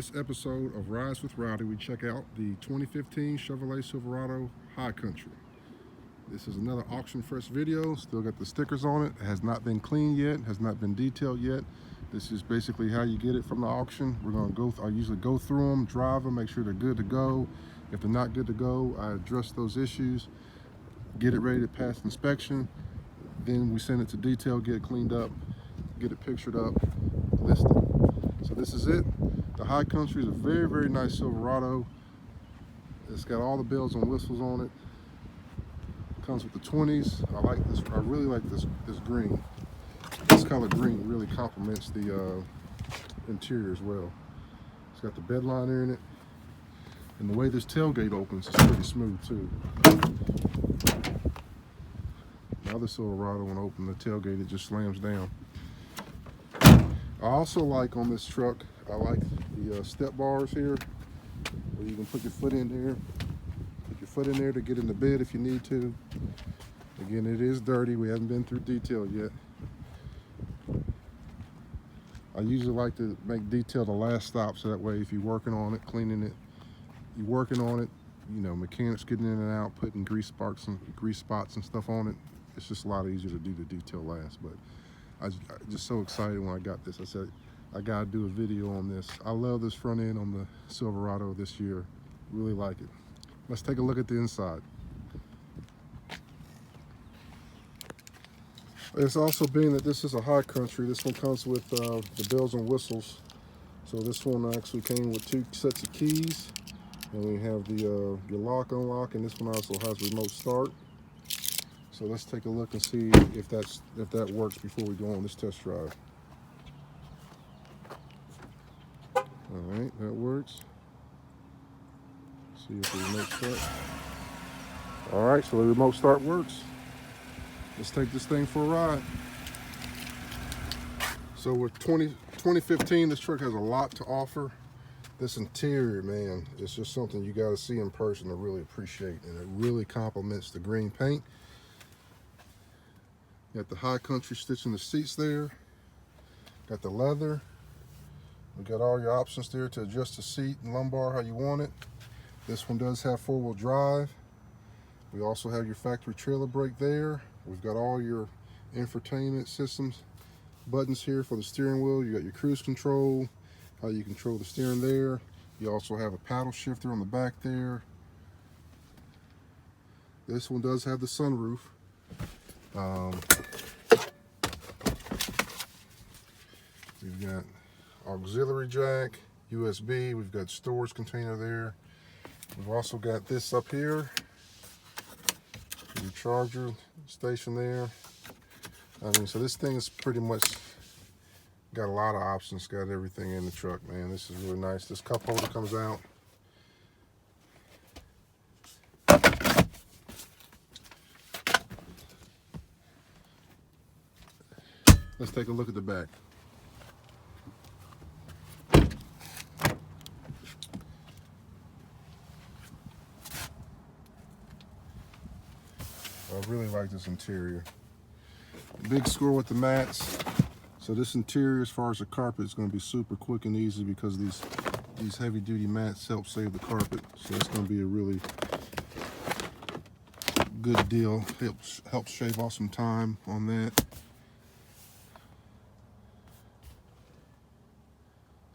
this episode of Rides with Rowdy, we check out the 2015 Chevrolet Silverado High Country. This is another auction fresh video. Still got the stickers on it. It has not been cleaned yet, has not been detailed yet. This is basically how you get it from the auction. We're going to I usually go through them, drive them, make sure they're good to go. If they're not good to go, I address those issues, get it ready to pass inspection. Then we send it to detail, get it cleaned up, get it pictured up, listed. So this is it. The High Country is a very, very nice Silverado. It's got all the bells and whistles on it. Comes with the 20s. I like this. I really like this green. This color green really complements the interior as well. It's got the bed liner in it, and the way this tailgate opens is pretty smooth too. The other Silverado, when I open the tailgate, it just slams down. I also like on this truck, I like the step bars here, where you can put your foot in there. Put your foot in there to get in the bed if you need to. Again, it is dirty. We haven't been through detail yet. I usually like to make detail the last stop, so that way if you're working on it, cleaning it, you're working on it, you know, mechanics getting in and out, putting grease spots and stuff on it, it's just a lot easier to do the detail last. But I was just so excited when I got this. I said, I gotta do a video on this. I love this front end on the Silverado this year. Really like it. Let's take a look at the inside. It's also being that this is a High Country, this one comes with the bells and whistles. So this one actually came with 2 sets of keys, and we have the your lock unlock, and this one also has remote start. So let's take a look and see if that works before we go on this test drive. All right, that works. See if the remote start. All right, so the remote start works. Let's take this thing for a ride. So with 2015, this truck has a lot to offer. This interior, man, it's just something you got to see in person to really appreciate, and it really complements the green paint. Got the High Country stitching the seats there. Got the leather. We got all your options there to adjust the seat and lumbar how you want it. This one does have 4-wheel drive. We also have your factory trailer brake there. We've got all your infotainment systems buttons here for the steering wheel. You got your cruise control, how you control the steering there. You also have a paddle shifter on the back there. This one does have the sunroof. We've got auxiliary jack, USB, we've got storage container there. We've also got this up here, your charger station there. I mean, so this thing is pretty much got a lot of options, got everything in the truck, man. This is really nice. This cup holder comes out. Let's take a look at the back. I really like this interior. Big score with the mats. So this interior, as far as the carpet, is going to be super quick and easy because these heavy duty mats help save the carpet. So it's going to be a really good deal. Helps shave off some time on that.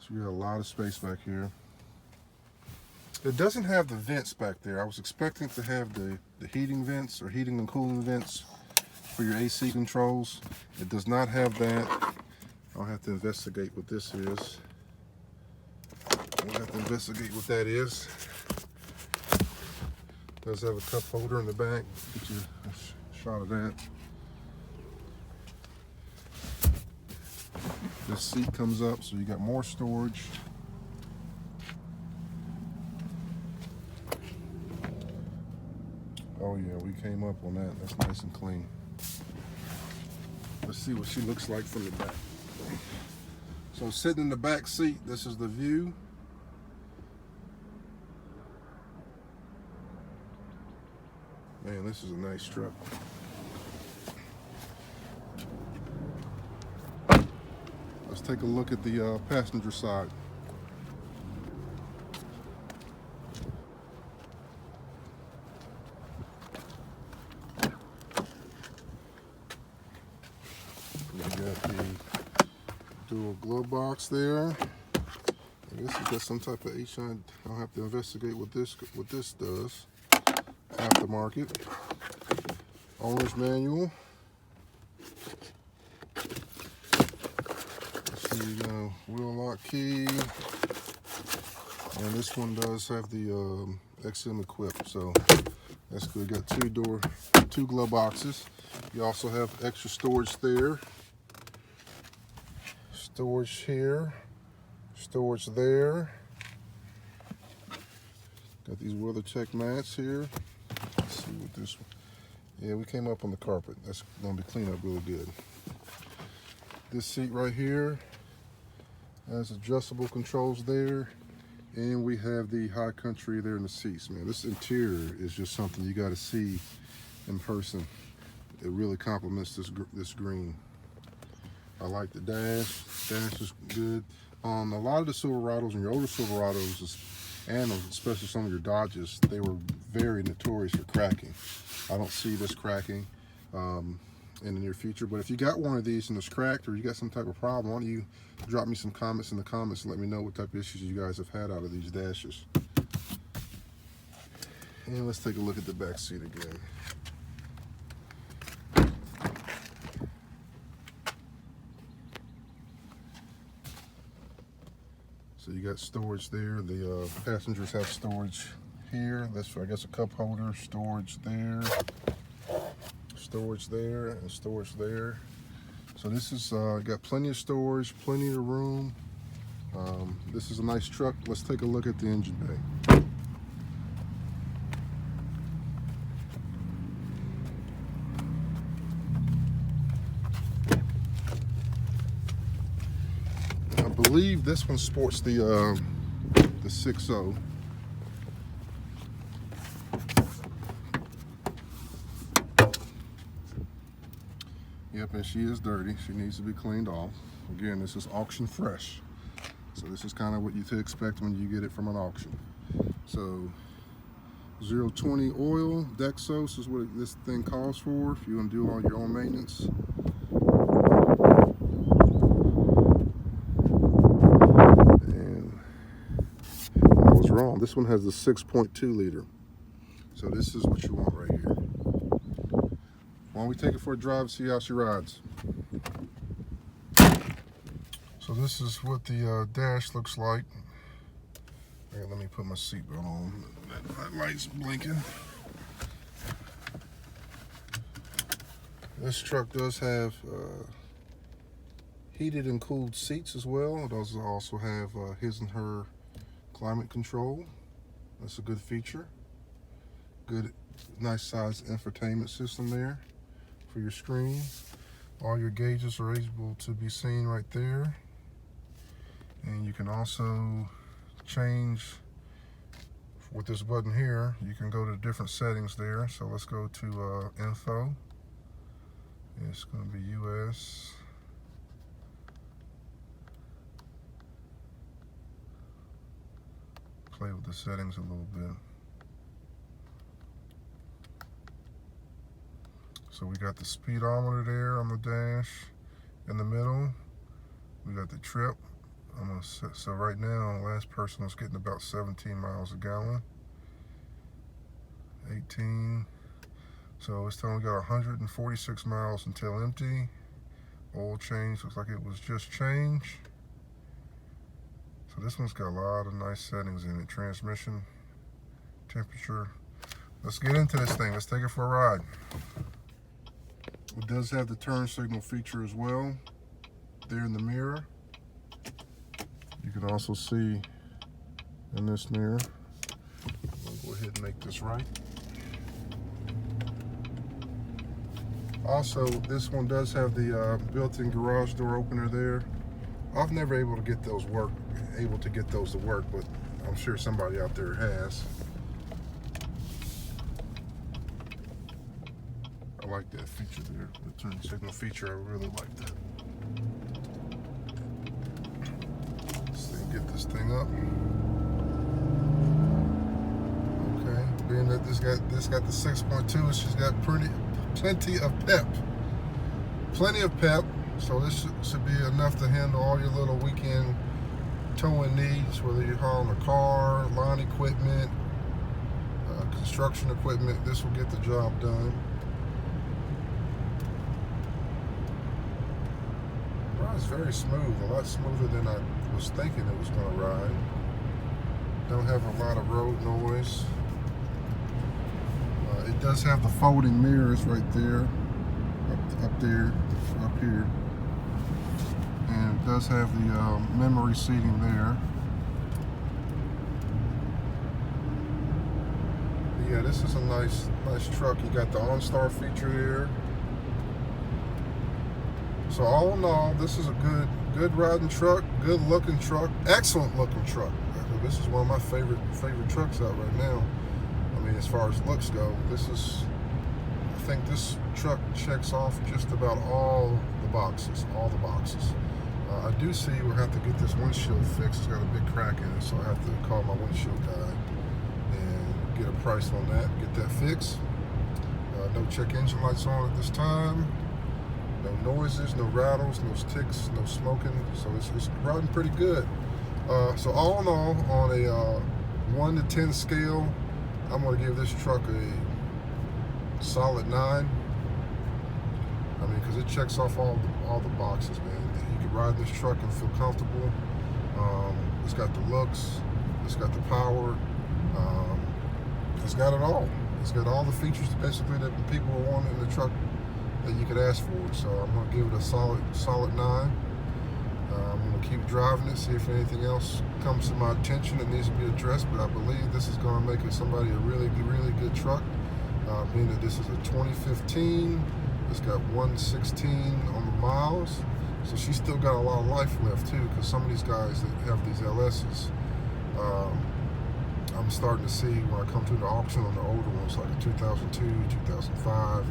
So you got a lot of space back here. It doesn't have the vents back there. I was expecting to have the heating vents or heating and cooling vents for your AC controls. It does not have that. I'll have to investigate what this is. We'll have to investigate what that is. It does have a cup holder in the back. Get you a shot of that. This seat comes up, so you got more storage. Oh yeah, we came up on that. That's nice and clean. Let's see what she looks like from the back. So sitting in the back seat, this is the view. Man, this is a nice truck. Let's take a look at the passenger side. got the dual glove box there. I guess it's got some type of HI. I'll have to investigate what this does. Aftermarket. Owner's manual. Let's see, you got a wheel lock key. And this one does have the XM equipped, so that's good. Got two glove boxes. You also have extra storage there. Storage here. Storage there. Got these WeatherTech mats here. Let's see what this one. Yeah, we came up on the carpet. That's going to be cleaned up really good. This seat right here has adjustable controls there. And we have the High Country there in the seats, man. This interior is just something you got to see in person. It really complements this green. I like the dash. Dash is good. A lot of the Silverados and your older Silverados, and especially some of your Dodges, they were very notorious for cracking. I don't see this cracking in the near future. But if you got one of these and it's cracked, or you got some type of problem, why don't you drop me some comments in the comments and let me know what type of issues you guys have had out of these dashes. And let's take a look at the back seat again. So you got storage there. The passengers have storage here. That's for, I guess, a cup holder. Storage there. Storage there, and storage there. So this is got plenty of storage, plenty of room. This is a nice truck. Let's take a look at the engine bay. I believe this one sports the 6.0. Yep, and she is dirty. She needs to be cleaned off. Again, this is auction fresh. So this is kind of what you expect when you get it from an auction. So 020 oil, Dexos is what this thing calls for if you want to do all your own maintenance. And I was wrong. This one has the 6.2 liter. So this is what you want right here. Why don't we take it for a drive and see how she rides. So this is what the dash looks like. Here, let me put my seatbelt on. That light's blinking. This truck does have heated and cooled seats as well. It does also have his and her climate control. That's a good feature. Good, nice size infotainment system there for your screen. All your gauges are able to be seen right there. And you can also change with this button here. You can go to different settings there. So let's go to info. It's going to be US. Play with the settings a little bit. So we got the speedometer there on the dash in the middle. We got the trip. So right now, last person was getting about 17 miles a gallon. 18. So it's telling we got 146 miles until empty. Oil change, looks like it was just changed. So this one's got a lot of nice settings in it. Transmission, temperature. Let's get into this thing. Let's take it for a ride. It does have the turn signal feature as well there in the mirror. You can also see in this mirror. I'll go ahead and make this right. Also, this one does have the built-in garage door opener there. I've never able to get those to work, but I'm sure somebody out there has. I like that feature there, the turn signal feature. I really like that. Get this thing up. Okay, being that this got the 6.2, she's got plenty of pep. Plenty of pep. So this should be enough to handle all your little weekend towing needs, whether you're hauling a car, lawn equipment, construction equipment. This will get the job done. It rides very smooth, a lot smoother than I was thinking it was going to ride. Don't have a lot of road noise. It does have the folding mirrors right there, up there, up here. And it does have the memory seating there. But yeah, this is a nice truck. You got the OnStar feature there. So all in all, this is a good riding truck, good looking truck, excellent looking truck. This is one of my favorite trucks out right now. I mean, as far as looks go, I think this truck checks off just about all the boxes, I do see we'll have to get this windshield fixed. It's got a big crack in it, so I have to call my windshield guy and get a price on that, get that fixed. No check engine lights on at this time. No noises, no rattles, no ticks, no smoking. So it's riding pretty good. So all in all, on a 1 to 10 scale, I'm going to give this truck a solid 9. I mean, because it checks off all the boxes, man. You can ride this truck and feel comfortable. It's got the looks, it's got the power, it's got it all. It's got all the features basically that people are wanting in the truck that you could ask for. So I'm going to give it a solid 9. I'm going to keep driving it, see if anything else comes to my attention that needs to be addressed, but I believe this is going to make it somebody a really good truck, being that this is a 2015. It's got 116 on the miles, so she's still got a lot of life left too, because some of these guys that have these LS's, I'm starting to see when I come to the auction on the older ones, like a 2002, 2005,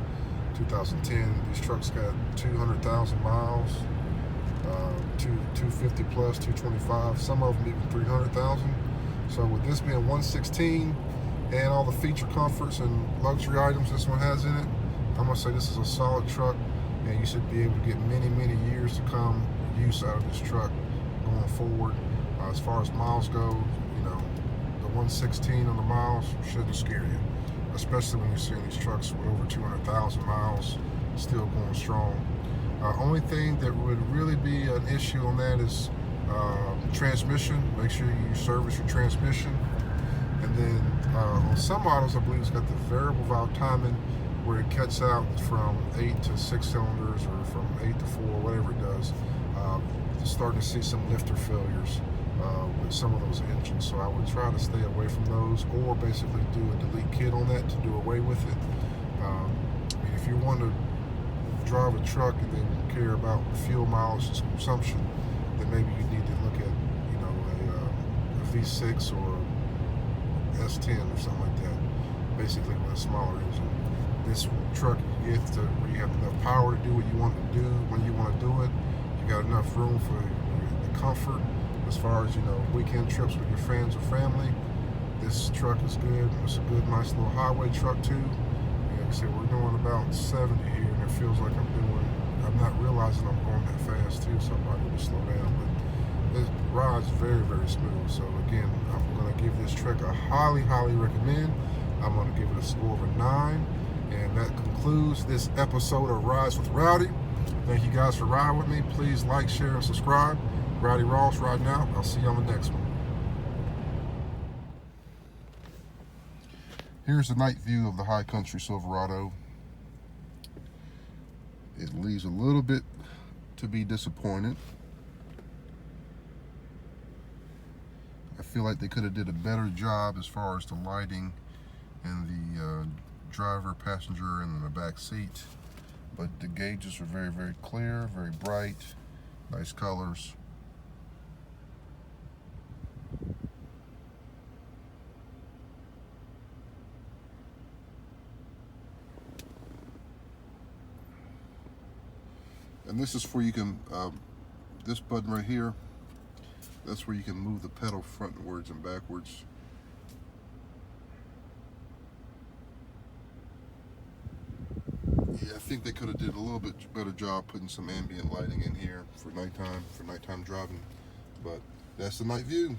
2010, these trucks got 200,000 miles. 250 plus, 225, some of them even 300,000. So with this being 116 and all the feature comforts and luxury items this one has in it, I'm gonna say this is a solid truck, and you should be able to get many years to come use out of this truck going forward. As far as miles go, you know, the 116 on the miles shouldn't scare you, especially when you're seeing these trucks with over 200,000 miles still going strong. Only thing that would really be an issue on that is transmission. Make sure you service your transmission. And then on some models, I believe it's got the variable valve timing where it cuts out from 8 to 6 cylinders, or from 8 to 4, whatever it does. Starting to see some lifter failures with some of those engines. So I would try to stay away from those, or basically do a delete kit on that to do away with it. I mean, if you want to drive a truck and then care about fuel mileage and consumption, then maybe you need to look at, you know, a V6 or S10 or something like that, basically with a smaller engine. This truck, you get to where you have enough power to do what you want to do when you want to do it. You got enough room for the comfort as far as, you know, weekend trips with your friends or family. This truck is good. It's a good, nice little highway truck too. Like I said, we're doing about 70 here, and it feels like I'm not realizing I'm going that fast too, so I might need to slow down. But it rides very smooth. So again, I'm going to give this truck a highly recommend. I'm going to give it a score of a 9. And that concludes this episode of Rides with Rowdy. Thank you guys for riding with me. Please like, share, and subscribe. Rowdy Ross riding out. I'll see you on the next one. Here's the night view of the High Country Silverado. It leaves a little bit to be disappointed. I feel like they could have did a better job as far as the lighting and the driver, passenger, and the back seat. But the gauges are very clear, very bright, nice colors. And this is where you can, this button right here, that's where you can move the pedal frontwards and backwards. Yeah, think they could have did a little bit better job putting some ambient lighting in here for nighttime driving. But that's the night view.